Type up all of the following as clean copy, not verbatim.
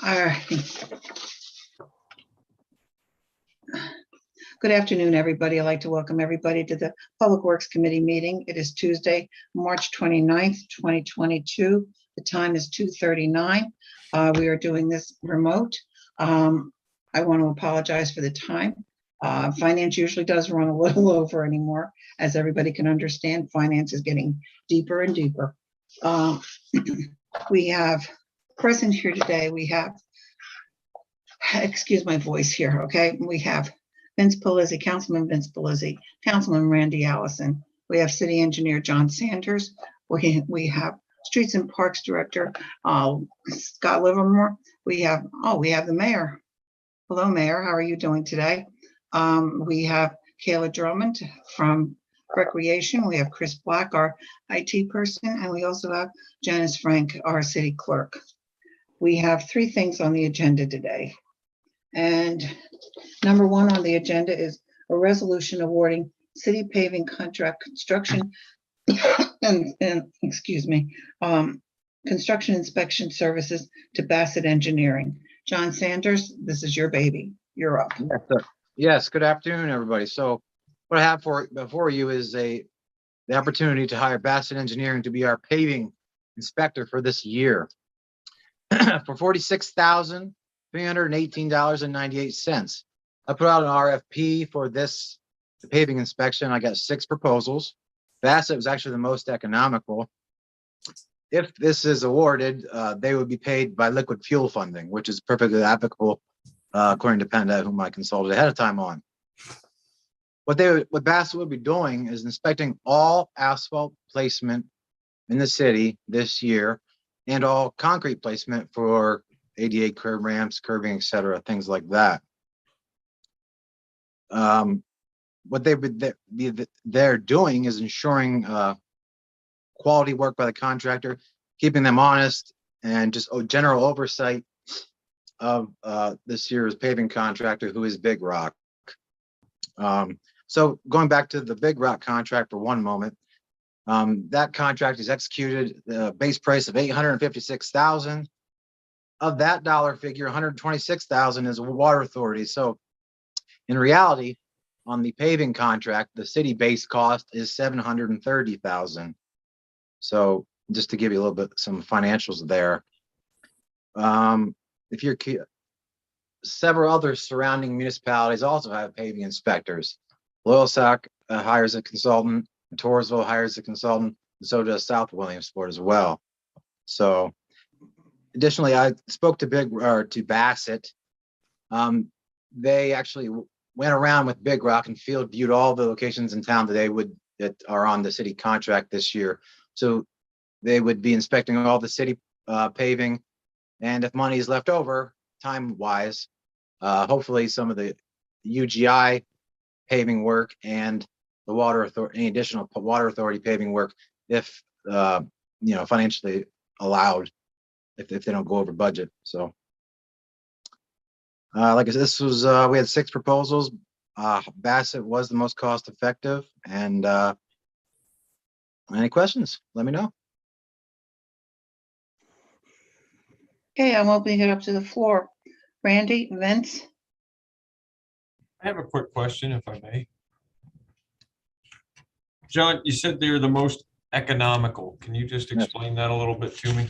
All right. Good afternoon, everybody. I'd like to welcome everybody to the Public Works Committee meeting. It is Tuesday, March 29th, 2022. The time is 2:39. We are doing this remote. I want to apologize for the time. Finance usually does run a little over anymore. As everybody can understand, finance is getting deeper and deeper. We have present here today, we have, excuse my voice here, okay? We have Vince Palizzi, Councilman Vince Palizzi, Councilman Randy Allison. We have City Engineer John Sanders. We have Streets and Parks Director Scott Livermore. We have the Mayor. Hello, Mayor. How are you doing today? We have Kayla Drummond from Recreation. We have Chris Black, our IT person, and we also have Janice Frank, our City Clerk. We have three things on the agenda today. And number one on the agenda is a resolution awarding city paving contract construction and construction inspection services to Bassett Engineering. John Sanders, this is your baby. You're up. Yes, sir. Yes, good afternoon, everybody. So what I have before you is the opportunity to hire Bassett Engineering to be our paving inspector for this year for $46,318.98. I put out an RFP for the paving inspection. I got 6 proposals. Bassett was actually the most economical. If this is awarded, they would be paid by liquid fuel funding, which is perfectly applicable according to PennDOT, whom I consulted ahead of time on. What Bassett would be doing is inspecting all asphalt placement in the city this year and all concrete placement for ADA curb ramps, curbing, etc., things like that. What they're doing is ensuring quality work by the contractor, keeping them honest, and just general oversight of this year's paving contractor, who is Big Rock. So going back to the Big Rock contract for one moment, that contract is executed the base price of $856,000. Of that dollar figure, $126,000 is Water Authority. So in reality, on the paving contract, the city base cost is $730,000. So just to give you a little bit some financials there. If you're several other surrounding municipalities also have paving inspectors. Loyalsock hires a consultant, Torresville hires a consultant, and so does South Williamsport as well. So additionally, I spoke to Bassett. They actually went around with Big Rock and field viewed all the locations in town that are on the city contract this year. So they would be inspecting all the city paving, and if money is left over, time-wise, hopefully some of the UGI paving work and the Water Authority, any additional Water Authority paving work, if financially allowed, if they don't go over budget. So like I said, this was we had 6 proposals. Bassett was the most cost effective. And any questions, let me know. Okay, I'm opening it up to the floor. Randy, Vince? I have a quick question, if I may. John, you said they're the most economical. Can you just explain that a little bit to me?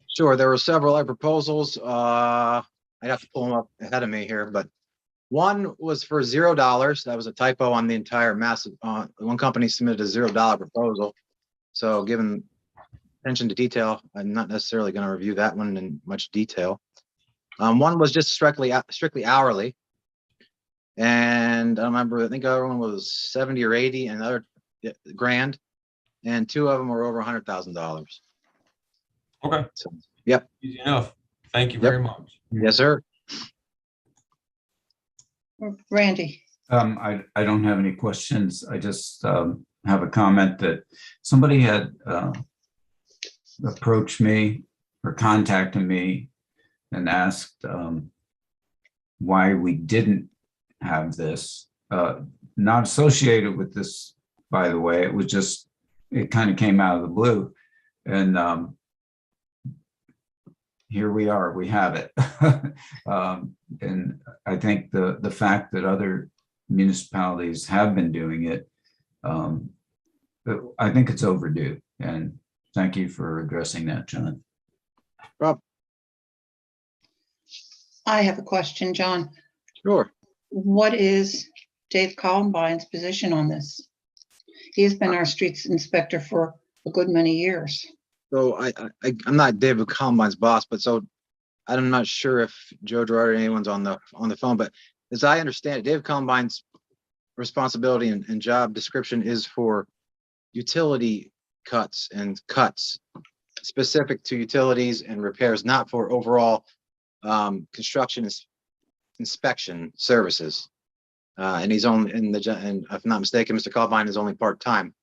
Sure, there were several other proposals. I'd have to pull them up ahead of me here, but one was for $0. That was a typo on the entire massive. One company submitted a $0 proposal. So given attention to detail, I'm not necessarily going to review that one in much detail. One was just strictly hourly. And I remember, I think the other one was 70 or 80 and another grand. And 2 of them were over $100,000. Okay. So, yep. Easy enough. Thank you very much. Yes, sir. Randy? I don't have any questions. I just have a comment that somebody had approached me or contacted me and asked why we didn't have this. Not associated with this, by the way. It was just, it kind of came out of the blue. And here we are, we have it. And I think the fact that other municipalities have been doing it, I think it's overdue. And thank you for addressing that, John. Rob, I have a question, John. sure. What is Dave Columbine's position on this? He has been our streets inspector for a good many years. So I'm not David Columbine's boss, but so I'm not sure if Joe Gerard or anyone's on the phone, but as I understand it, David Columbine's responsibility and job description is for utility cuts specific to utilities and repairs, not for overall construction inspection services. And he's only and if I'm not mistaken, Mr. Columbine is only part-time.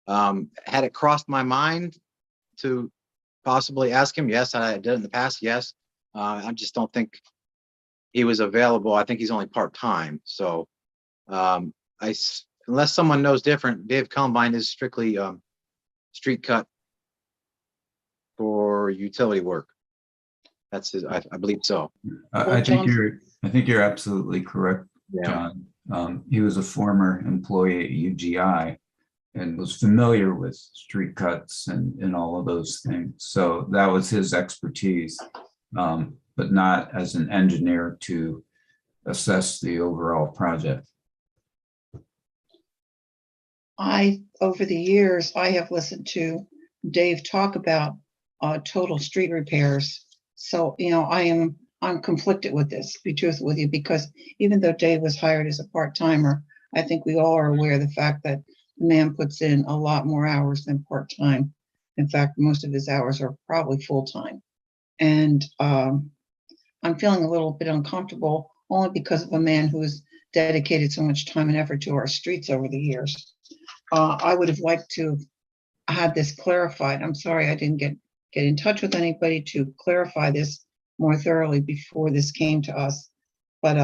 Had it crossed my mind to possibly ask him? Yes, I did in the past. Yes. I just don't think he was available. I think he's only part-time. So unless someone knows different, Dave Columbine is strictly street cut for utility work. That's his, I believe so. I think you're absolutely correct, Yeah. John. He was a former employee at UGI and was familiar with street cuts and all of those things. So that was his expertise, but not as an engineer to assess the overall project. Over the years, I have listened to Dave talk about total street repairs. So, I'm conflicted with this, to be truthful with you, because even though Dave was hired as a part-timer, I think we all are aware of the fact that the man puts in a lot more hours than part-time. In fact, most of his hours are probably full-time. And I'm feeling a little bit uncomfortable only because of a man who has dedicated so much time and effort to our streets over the years. I would have liked to have this clarified. I'm sorry I didn't get in touch with anybody to clarify this more thoroughly before this came to us. But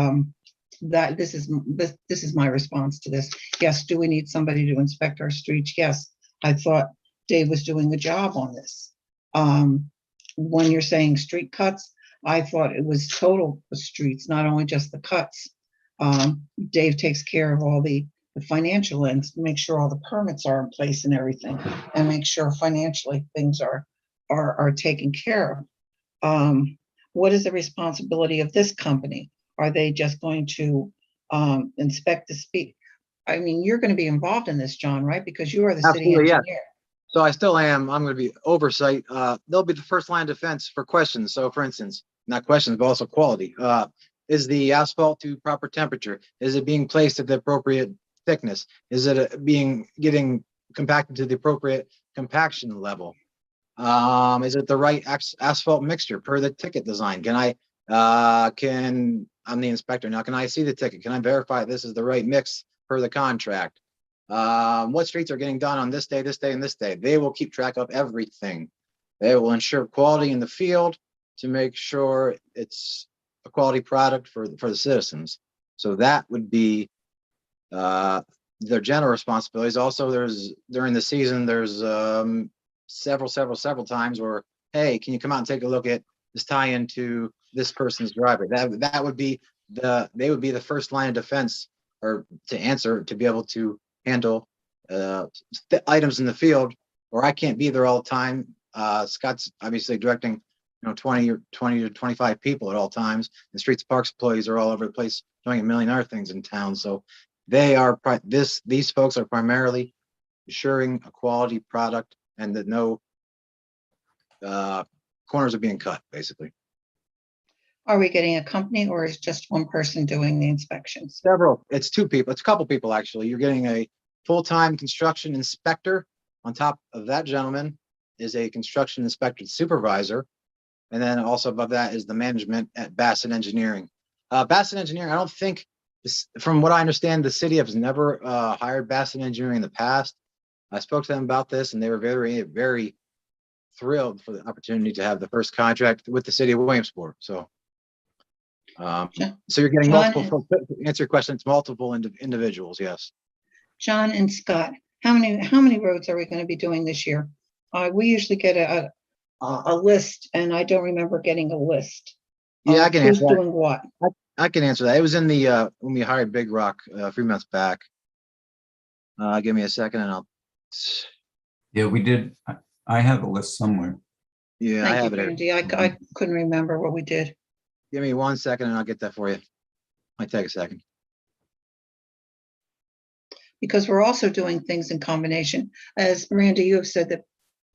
this is my response to this. Yes, do we need somebody to inspect our streets? Yes, I thought Dave was doing a job on this. When you're saying street cuts, I thought it was total streets, not only just the cuts. Dave takes care of all the financial ends to make sure all the permits are in place and everything, and make sure financially things are taken care of. What is the responsibility of this company? Are they just going to inspect the speed? I mean, you're going to be involved in this, John, right? Because you are the city Absolutely, engineer. So I still am. I'm going to be oversight. They'll be the first line of defense for questions. So for instance, not questions, but also quality. Is the asphalt to proper temperature? Is it being placed at the appropriate thickness? Is it getting compacted to the appropriate compaction level? Is it the right asphalt mixture per the ticket design? I'm the inspector now. Can I see the ticket? Can I verify this is the right mix per the contract? What streets are getting done on this day, and this day? They will keep track of everything. They will ensure quality in the field to make sure it's a quality product for the citizens. So that would be their general responsibilities. Also, during the season, there's several times where, hey, can you come out and take a look at this tie into this person's driveway? That would be they would be the first line of defense, or to answer, to be able to handle items in the field, or I can't be there all the time. Scott's obviously directing 20 to 25 people at all times. The Streets Parks employees are all over the place doing a million other things in town. So they are these folks are primarily assuring a quality product and that no corners are being cut, basically. Are we getting a company, or is just one person doing the inspections? It's two people. It's a couple people, actually. You're getting a full-time construction inspector. On top of that gentleman is a construction inspector supervisor. And then also above that is the management at Bassett Engineering. Bassett Engineering, I don't think, from what I understand, the city has never hired Bassett Engineering in the past. I spoke to them about this, and they were very, very thrilled for the opportunity to have the first contract with the city of Williamsport. So, so you're getting multiple. To answer your question, it's multiple individuals. Yes. John and Scott, how many roads are we going to be doing this year? We usually get a list, and I don't remember getting a list. Yeah, I of can who's answer that. doing what. I can answer that. It was in the, when we hired Big Rock, 3 months back. Give me a second and I'll, Yeah, we did. I have a list somewhere. yeah, I Thank have you, it here. Randy. I couldn't remember what we did. Give me 1 second and I'll get that for you. Might take a second. Because we're also doing things in combination. As Miranda, you have said that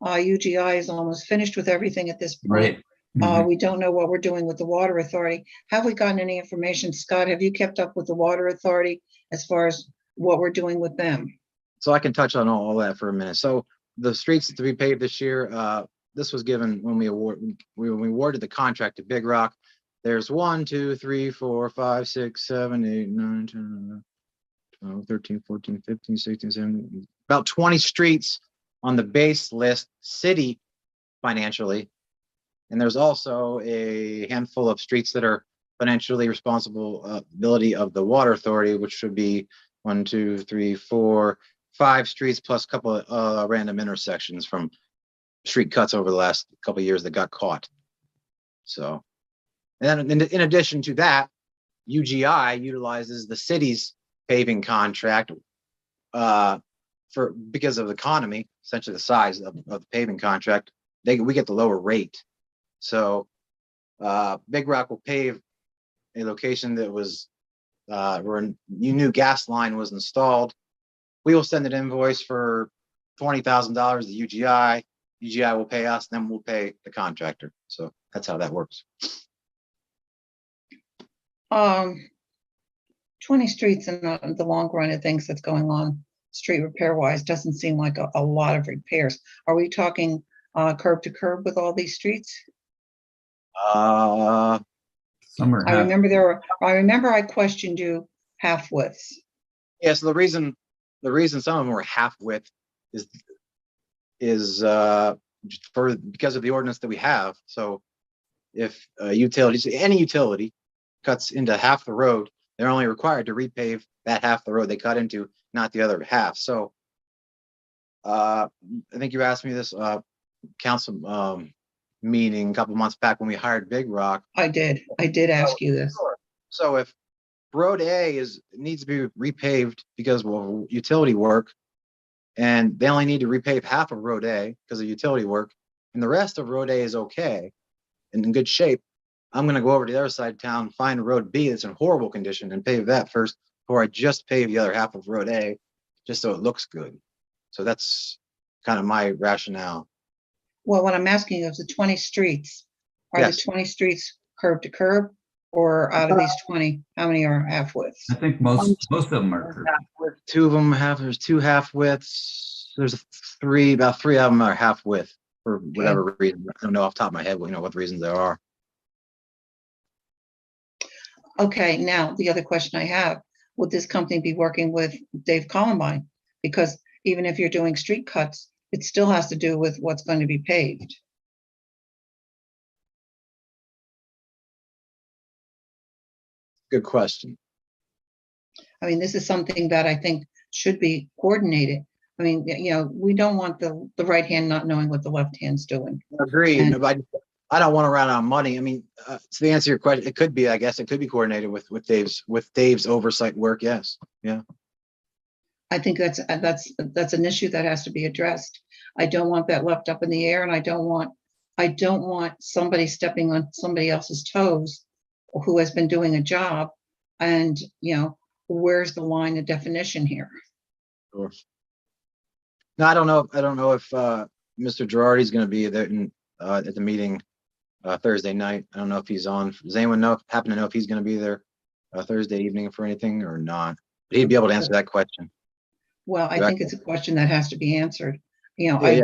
UGI is almost finished with everything at this point. Right. Mhm. We don't know what we're doing with the water authority. Have we gotten any information? Scott, have you kept up with the water authority as far as what we're doing with them? So I can touch on all that for a minute. So the streets to be paved this year, this was given when we awarded the contract to Big Rock. There's 1, 2, 3, 4, 5, 6, 7, 8, 9, 10, 12, 13, 14, 15, 16, 17, about 20 streets on the base list, city financially. And there's also a handful of streets that are financially responsibility of the water authority, which should be 1, 2, 3, 4, 5 streets plus a couple of random intersections from street cuts over the last couple of years that got caught. So, and then in addition to that, UGI utilizes the city's paving contract because of the economy, essentially the size of the paving contract. We get the lower rate. So Big Rock will pave a location that was where a new gas line was installed. We will send an invoice for $20,000 to UGI. UGI will pay us, then we'll pay the contractor. So that's how that works. 20 streets in the long run of things that's going on, street repair wise, doesn't seem like a lot of repairs. Are we talking curb to curb with all these streets? Some are I half. remember I questioned you half widths. Yeah, so the reason some of them were half width is because of the ordinance that we have. So if any utility cuts into half the road, they're only required to repave that half the road they cut into, not the other half. So I think you asked me this council meeting a couple months back when we hired Big Rock. I did ask you this. So if Road A needs to be repaved because of utility work, and they only need to repave half of Road A because of utility work, and the rest of Road A is okay and in good shape, I'm going to go over to the other side of town, find Road B that's in horrible condition and pave that first before I just pave the other half of Road A, just so it looks good. So that's kind of my rationale. Well, what I'm asking is the 20 streets, are Yes. the 20 streets curb to curb, or out of these 20, how many are half widths? I think most of them are curved. Two of them there's 2 half widths. There's about three of them are half width for whatever reason. I don't know off the top of my head, what the reasons there are. Okay, now the other question I have, would this company be working with Dave Columbine? Because even if you're doing street cuts, it still has to do with what's going to be paved. Good question. I mean, this is something that I think should be coordinated. I mean, we don't want the right hand not knowing what the left hand's doing. Agreed. And- But I don't want to run out of money. I mean, to answer your question, it could be, I guess, it could be coordinated with Dave's oversight work. Yes. Yeah. I think that's an issue that has to be addressed. I don't want that left up in the air, and I don't want somebody stepping on somebody else's toes who has been doing a job. And where's the line of definition here? Sure. No, I don't know if Mr. Girardi's going to be there at the meeting Thursday night. I don't know if he's on. Does anyone happen to know if he's going to be there Thursday evening for anything or not? But he'd be able to answer that question. Well, I think it's a question that has to be answered. Yeah.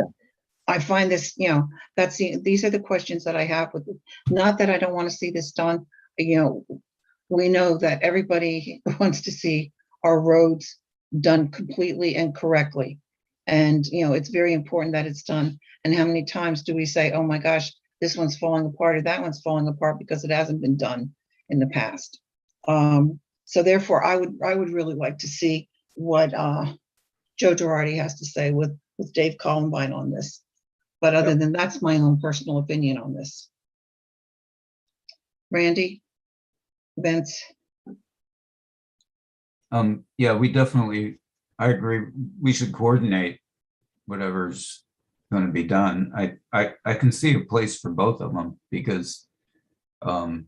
I find this, these are the questions that I have with it. Not that I don't want to see this done. We know that everybody wants to see our roads done completely and correctly. And, it's very important that it's done. And how many times do we say, oh my gosh, this one's falling apart or that one's falling apart because it hasn't been done in the past. So therefore, I would really like to see what Joe Girardi has to say with Dave Columbine on this. But other than that's my own personal opinion on this. Randy, Vince, Yeah, we definitely, I agree. We should coordinate whatever's going to be done. I can see a place for both of them because the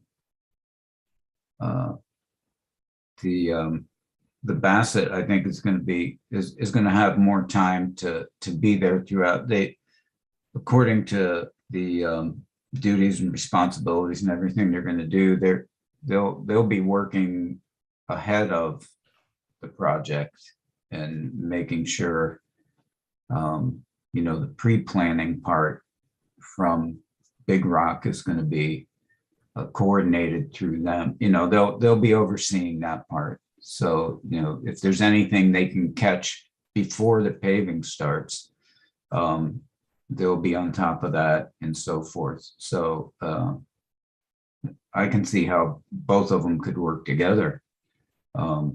Bassett, I think, is going to be is going to have more time to be there throughout. They, according to the duties and responsibilities and everything they're going to do, they'll be working ahead of the project and making sure the pre-planning part from Big Rock is going to be coordinated through them. They'll be overseeing that part. So, if there's anything they can catch before the paving starts, they'll be on top of that and so forth. So I can see how both of them could work together. The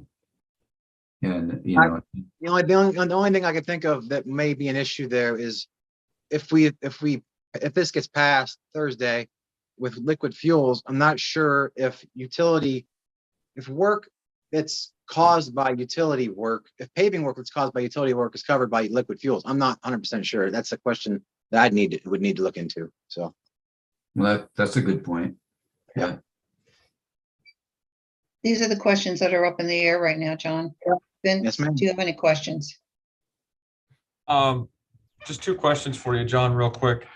only thing I could think of that may be an issue there is if this gets passed Thursday with liquid fuels, I'm not sure if work that's caused by utility work, if paving work that's caused by utility work is covered by liquid fuels. I'm not 100% sure. That's a question that would need to look into. So, well, that's a good point. Yeah. these are the questions that are up in the air right now, John. Vince, Yes, ma'am. do you have any questions? Just two questions for you, John, real quick.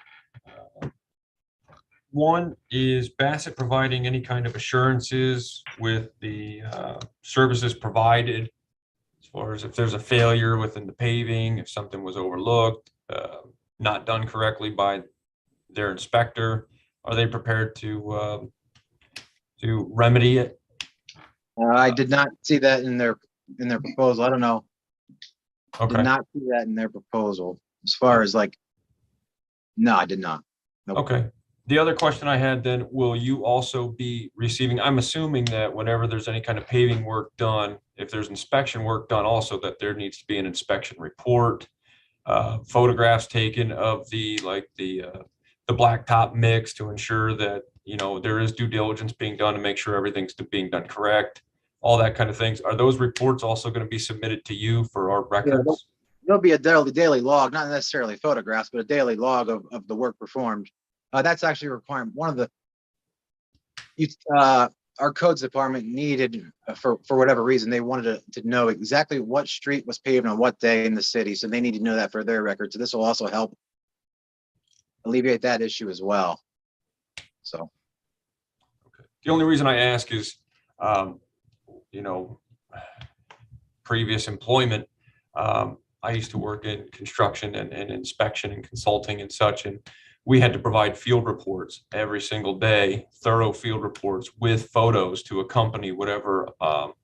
One, is Bassett providing any kind of assurances with the services provided as far as if there's a failure within the paving, if something was overlooked, not done correctly by their inspector? Are they prepared to remedy it? I did not see that in their proposal. I don't know. Okay. Did not see that in their proposal. As far as no, I did not. Nope. Okay. The other question I had then, will you also be receiving, I'm assuming that whenever there's any kind of paving work done, if there's inspection work done also, that there needs to be an inspection report, photographs taken of the blacktop mix to ensure that, there is due diligence being done to make sure everything's being done correct, all that kind of things. Are those reports also going to be submitted to you for our records? There'll be a daily log, not necessarily photographs, but a daily log of the work performed. That's actually a requirement. One of our codes department needed, for whatever reason, they wanted to know exactly what street was paved on what day in the city. So they need to know that for their records. So this will also help alleviate that issue as well. So. Okay. The only reason I ask is, previous employment, I used to work in construction and inspection and consulting and such, and we had to provide field reports every single day, thorough field reports with photos to accompany whatever for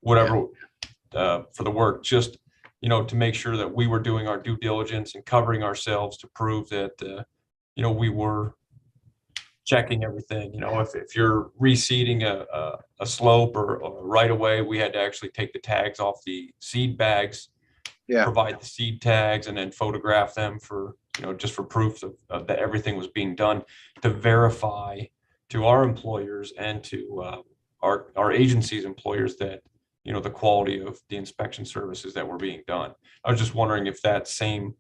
the work, just, to make sure that we were doing our due diligence and covering ourselves to prove that, we were checking everything. If you're reseeding a slope or right away, we had to actually take the tags off the seed bags, provide the seed tags, and then photograph them for, just for proof of that everything was being done, to verify to our employers and to our agency's employers that, the quality of the inspection services that were being done. I was just wondering if that same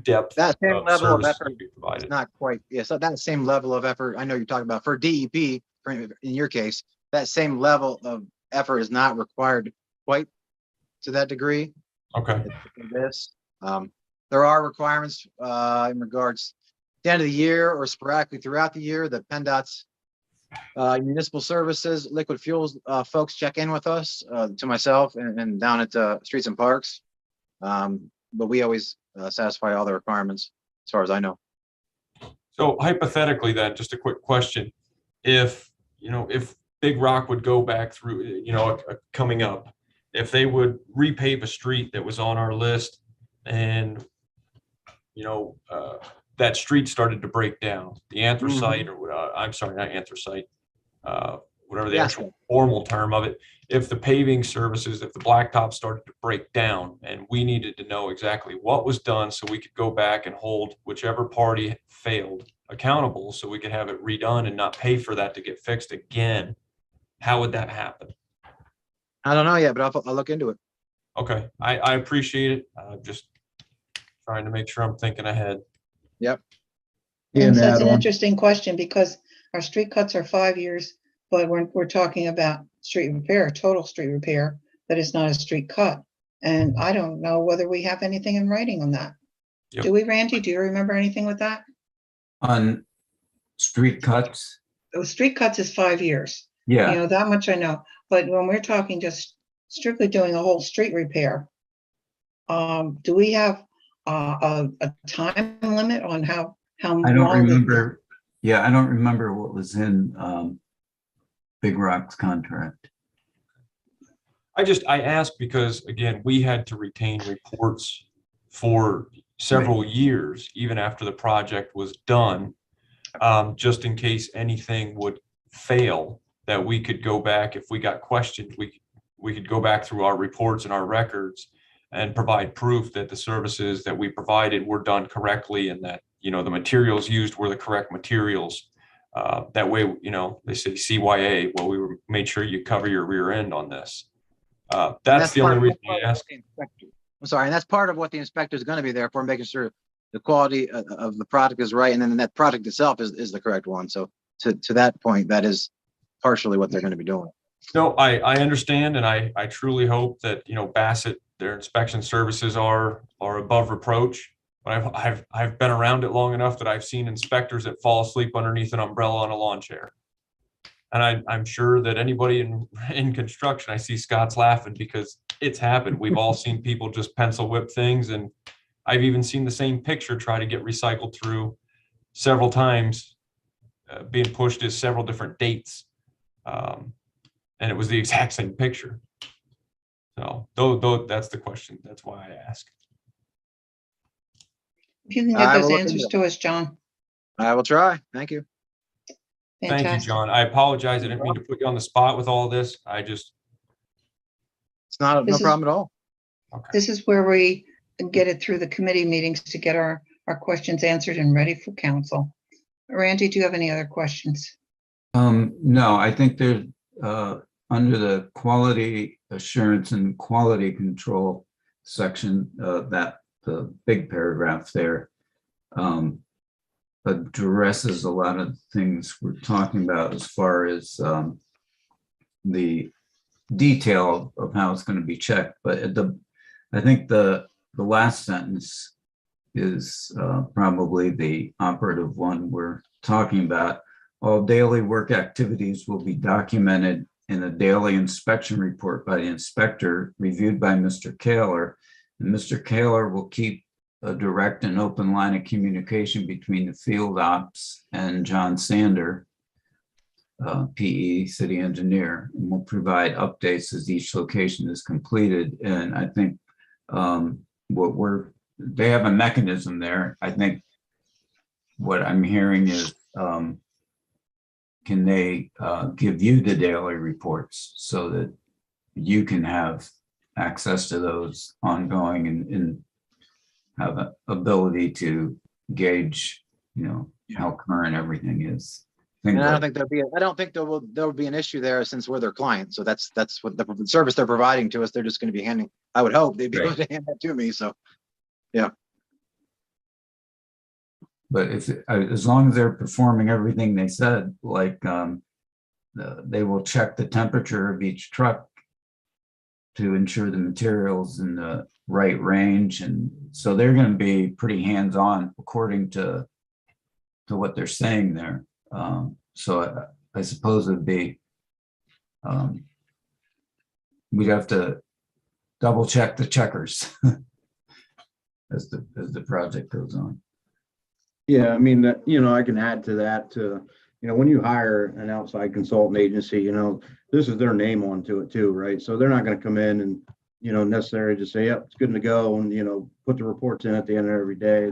depth, that same level of effort would be provided. It's not quite. So that same level of effort, I know you're talking about for DEP, in your case, that same level of effort is not required quite to that degree. Okay. There are requirements in regards to the end of the year or sporadically throughout the year. The PennDOT's municipal services, liquid fuels folks check in with us, to myself and down at Streets and Parks. But we always satisfy all the requirements as far as I know. So hypothetically then, just a quick question. If Big Rock would go back through, coming up, if they would repave a street that was on our list and, that street started to break down, the anthracite, or I'm sorry, not anthracite, whatever the Yes. actual formal term of it, if the paving services, if the blacktop started to break down and we needed to know exactly what was done so we could go back and hold whichever party failed accountable so we could have it redone and not pay for that to get fixed again, how would that happen? I don't know yet, but I'll look into it. Okay, I appreciate it. Just trying to make sure I'm thinking ahead. And And that's an add on, interesting question because our street cuts are 5 years, but we're talking about street repair, total street repair, that is not a street cut. And I don't know whether we have anything in writing on that. Yep. Do we, Randy? Do you remember anything with that? On street cuts, Those street cuts is 5 years. yeah. You know, that much I know. But when we're talking just strictly doing a whole street repair, do we have a time limit on how I don't long? remember. Yeah, I don't remember what was in Big Rock's contract. I asked because, again, we had to retain reports for several years, even after the project was done, just in case anything would fail, that we could go back, if we got questioned, we could go back through our reports and our records and provide proof that the services that we provided were done correctly and that, you know, the materials used were the correct materials. That way, you know, they say CYA, well, made sure you cover your rear end on this. That's the only reason I asked. I'm sorry, and that's part of what the inspector is going to be there for, making sure the quality of the product is right, and then that product itself is the correct one. So to that point, that is partially what they're going to be doing. No, I understand, and I truly hope that, you know, Bassett, their inspection services are above reproach. But I've been around it long enough that I've seen inspectors that fall asleep underneath an umbrella on a lawn chair. And I'm sure that anybody in construction, I see Scott's laughing because it's happened. We've all seen people just pencil whip things, and I've even seen the same picture try to get recycled through several times, being pushed as several different dates. And it was the exact same picture. So though that's the question. That's why I ask. If you can I get will those look answers into to us, John. I will try. Thank you. Thank you, Fantastic. John. I apologize. I didn't mean to put you on the spot with all this. It's not This no is- problem at all. Okay. This is where we get it through the committee meetings to get our questions answered and ready for council. Randy, do you have any other questions? No, I think there's under the quality assurance and quality control section, that the big paragraph there addresses a lot of things we're talking about as far as the detail of how it's going to be checked. But I think the last sentence is probably the operative one we're talking about. All daily work activities will be documented in a daily inspection report by the inspector, reviewed by Mr. Kaler. And Mr. Kaler will keep a direct and open line of communication between the field ops and John Sander, PE, city engineer, and will provide updates as each location is completed. And I think they have a mechanism there. I think what I'm hearing is, can they give you the daily reports so that you can have access to those ongoing and have an ability to gauge, you know, how current everything is. And I don't think there will be an issue there since we're their client. So that's what the service they're providing to us. They're just going to be handing. I would hope they'd be able to hand that to me. So, yeah. But as long as they're performing everything they said, like they will check the temperature of each truck to ensure the material's in the right range. And so they're going to be pretty hands-on according to what they're saying there. So I suppose it'd be, we'd have to double check the checkers as the project goes on. yeah, I mean, that, you know, I can add to that, you know, when you hire an outside consultant agency, you know, this is their name onto it too, right? So they're not going to come in and, you know, necessarily just say, yep, it's good to go, and, you know, put the reports in at the end of every day.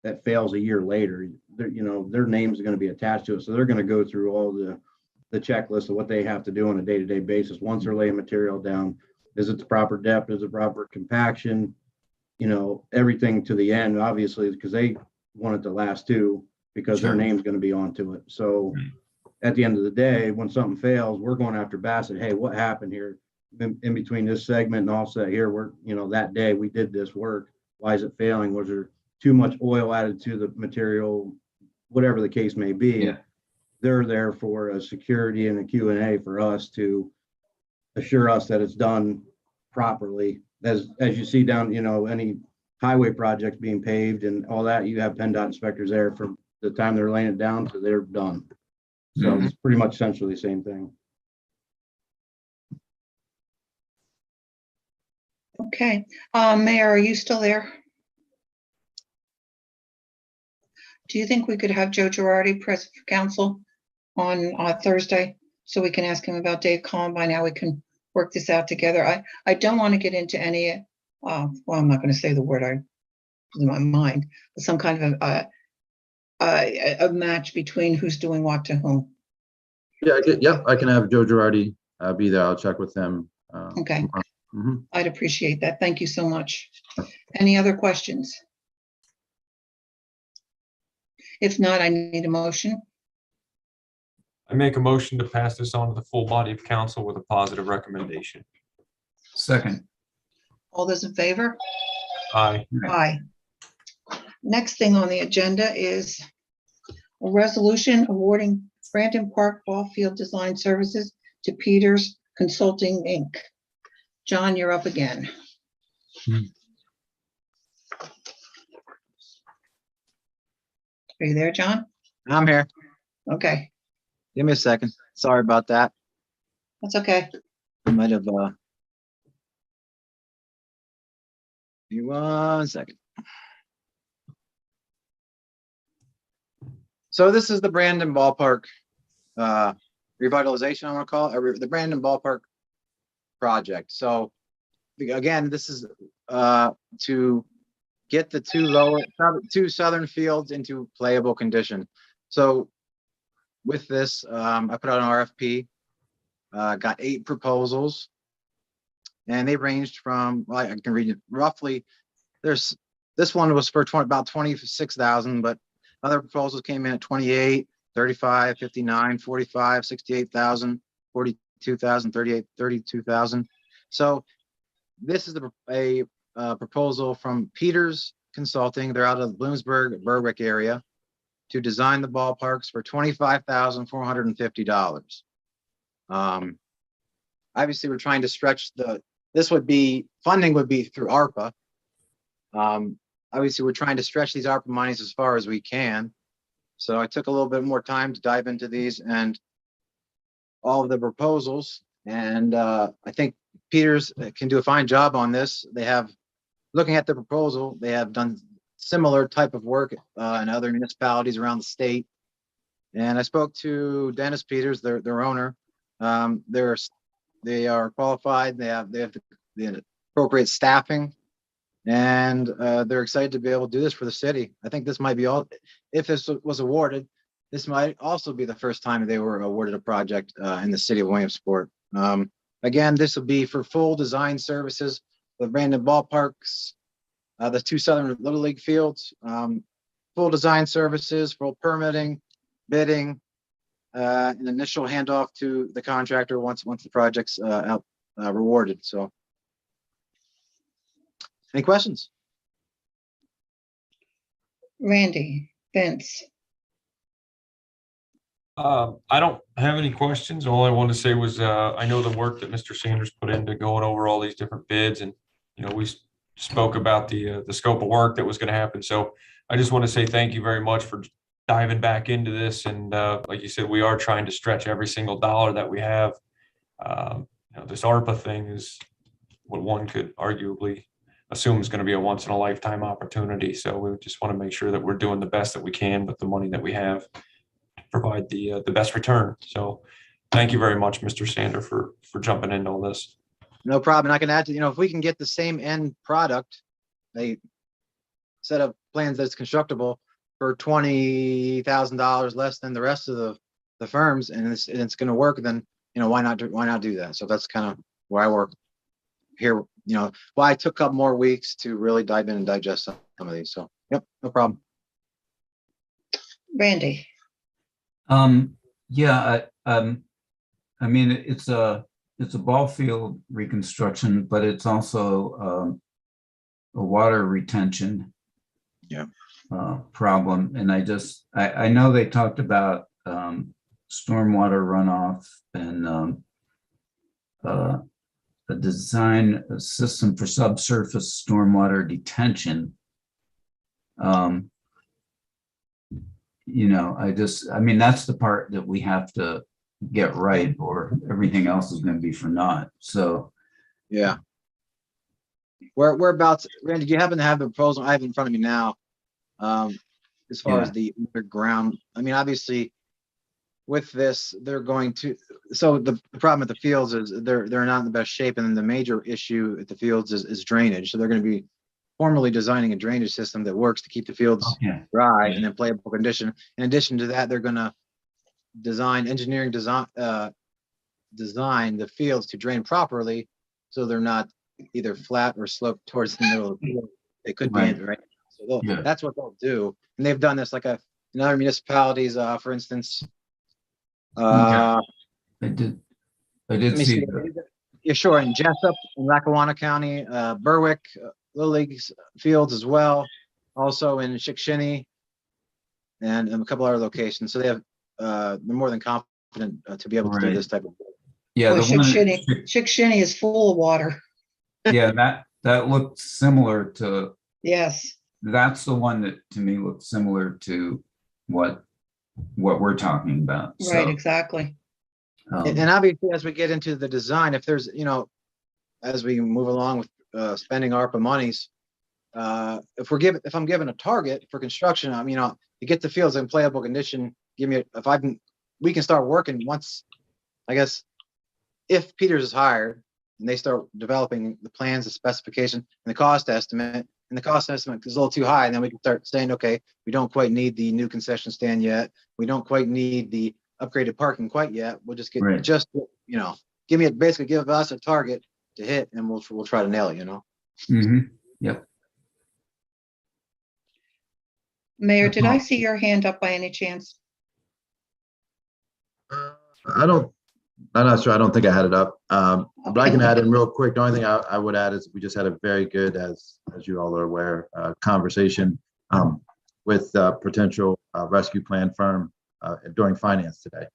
That fails a year later. You know, their names are going to be attached to it. So they're going to go through all the the checklist of what they have to do on a day-to-day basis. Once they're laying material down, is it the proper depth? Is it proper compaction? You know, everything to the end, obviously, because they want it to last too, because their Sure. name's going to be onto it. So Right. at the end of the day, when something fails, we're going after Bassett. Hey, what happened here in between this segment and offset here? We're, you know, that day we did this work. Why is it failing? Was there too much oil added to the material? Whatever the case may be. Yeah. They're there for a security and a Q&A for us to assure us that it's done properly. As you see down, you know, any highway projects being paved and all that, you have PennDOT inspectors there from the time they're laying it down to they're done. So Mhm. it's pretty much essentially the same thing. Okay, Mayor, are you still there? Do you think we could have Joe Girardi present for council on Thursday? So we can ask him about Dave Columbine, how we can work this out together. I don't want to get into any, well, I'm not going to say the word in my mind, but some kind of a match between who's doing what to whom. Yeah, I can have Joe Girardi be there. I'll check with him. Okay. Mhm. I'd appreciate that. Thank you so much. Any other questions? If not, I need a motion. I make a motion to pass this on to the full body of council with a positive recommendation. Second. All those in favor? Aye. Aye. Next thing on the agenda is a resolution awarding Brandon Park Ball Field Design Services to Peters Consulting, Inc. John, you're up again. Are you there, John? I'm here. Okay, Give me a second. Sorry about that. that's okay. I might have, give me 1 second. So this is the Brandon Ballpark revitalization, I want to call it, or the Brandon Ballpark project. So again, this is to get the two southern fields into playable condition. So with this, I put out an RFP, got 8 proposals, and they ranged from, well, I can read it roughly. This one was for about 26,000, but other proposals came in at 28, 35, 59, 45, 68,000, 42,000, 38, 32,000. So this is a proposal from Peters Consulting. They're out of the Bloomsburg, Berwick area to design the ballparks for $25,450. Obviously, we're trying to stretch funding would be through ARPA. Obviously, we're trying to stretch these ARPA monies as far as we can. So I took a little bit more time to dive into these and all of the proposals. And I think Peters can do a fine job on this. They have, looking at the proposal, they have done similar type of work in other municipalities around the state. And I spoke to Dennis Peters, their owner. They are qualified. They have the appropriate staffing, and they're excited to be able to do this for the city. I think this might be all. If this was awarded, this might also be the first time they were awarded a project in the city of Williamsport. Again, this will be for full design services, the Brandon Ballparks, the 2 Southern Little League fields, full design services, full permitting, bidding, an initial handoff to the contractor once the project's rewarded. So, any questions? Randy, Vince, I don't have any questions. All I wanted to say was, I know the work that Mr. Sanders put into going over all these different bids, and, we spoke about the scope of work that was going to happen. So I just want to say thank you very much for diving back into this. And like you said, we are trying to stretch every single dollar that we have. This ARPA thing is what one could arguably assume is going to be a once in a lifetime opportunity. So we just want to make sure that we're doing the best that we can with the money that we have to provide the best return. So thank you very much, Mr. Sander, for jumping into all this. No problem. And I can add to, if we can get the same end product, a set of plans that's constructible for $20,000 less than the rest of the the firms and it's going to work, then, why not do that? So that's kind of where I work here, why I took up more weeks to really dive in and digest some of these. So, yep, no problem. Randy, Yeah, I mean, it's a ball field reconstruction, but it's also a water retention. Yeah. Problem. And I know they talked about stormwater runoff and a system for subsurface stormwater detention. I mean, that's the part that we have to get right, or everything else is going to be for naught. So, Yeah. Whereabouts, Randy, do you happen to have the proposal? I have it in front of me now. As far as the underground, I mean, obviously with this, they're going to, so the problem at the fields is they're not in the best shape. And then the major issue at the fields is drainage. So they're going to be formally designing a drainage system that works to keep the fields dry and in playable condition. In addition to that, they're going to design the fields to drain properly, so they're not either flat or sloped towards the middle of the field. They could be right. So that's what they'll do, and they've done this like in other municipalities. For instance, I did see yeah, sure. In Jessup, in Lackawanna County, Berwick, Little League fields as well. Also in Chickasha and a couple other locations. So they have they're more than confident to be able to do this type of work. Yeah, well, Chickasha is full of water. Yeah, that looked similar to. Yes. That's the one that to me looked similar to what we're talking about. Right, exactly. And obviously, as we get into the design, if there's, as we move along with spending ARPA monies, if I'm given a target for construction, to get the fields in playable condition, we can start working once, I guess, if Peters is hired and they start developing the plans, the specification, and the cost estimate, and the cost estimate is a little too high, and then we can start saying, okay, we don't quite need the new concession stand yet. We don't quite need the upgraded parking quite yet. We'll just get basically give us a target to hit, and we'll try to nail it. Mm-hmm. Yep. Mayor, did I see your hand up by any chance? I'm not sure. I don't think I had it up. But I can add in real quick. The only thing I would add is we just had a very good, as you all are aware, conversation with potential rescue plan firm during finance today.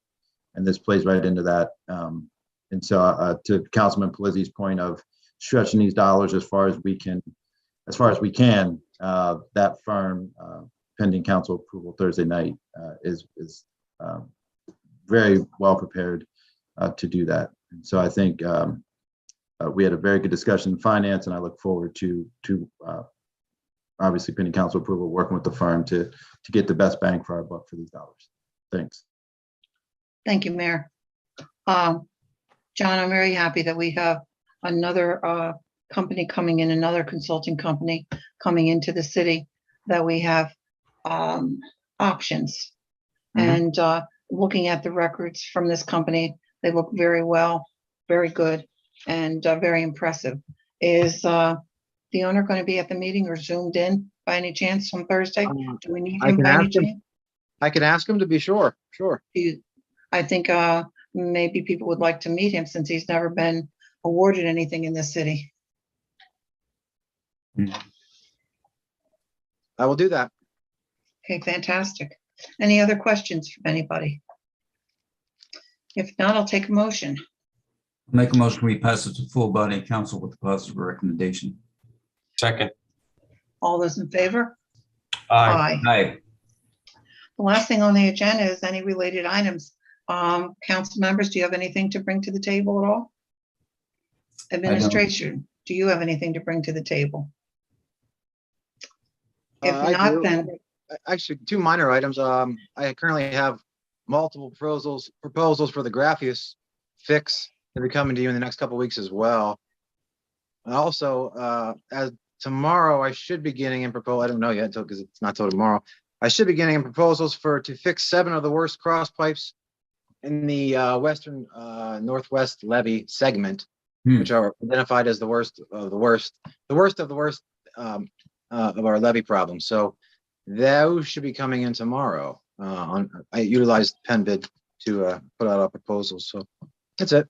And this plays right into that. And so to Councilman Palizzi's point of stretching these dollars as far as we can, that firm, pending council approval Thursday night, is very well prepared to do that. And so I think we had a very good discussion in finance, and I look forward to obviously pending council approval, working with the firm to get the best bang for our buck for these dollars. Thanks. Thank you, Mayor. John, I'm very happy that we have another company coming in, another consulting company coming into the city, that we have options. And looking at the records from this company, they look very well, very good, and very impressive. Is the owner going to be at the meeting or zoomed in by any chance on Thursday? Do we need him by any chance? I can ask him to be sure. I think maybe people would like to meet him, since he's never been awarded anything in this city. I will do that. Okay, fantastic. Any other questions from anybody? If not, I'll take a motion. Make a motion, we pass it to full body council with a positive recommendation. Second. All those in favor? Aye. Aye. The last thing on the agenda is any related items. Council members, do you have anything to bring to the table at all? Administration, do you have anything to bring to the table? If not, then Actually, two minor items. I currently have multiple proposals for the Graphius fix that will be coming to you in the next couple of weeks as well. And also, as tomorrow, I should be getting in proposal. I don't know yet because it's not till tomorrow. I should be getting in proposals to fix 7 of the worst cross pipes in the western northwest levee segment, Hmm. which are identified as the worst of the worst of our levee problems. So those should be coming in tomorrow. I utilized PennBid to put out our proposals. So that's it.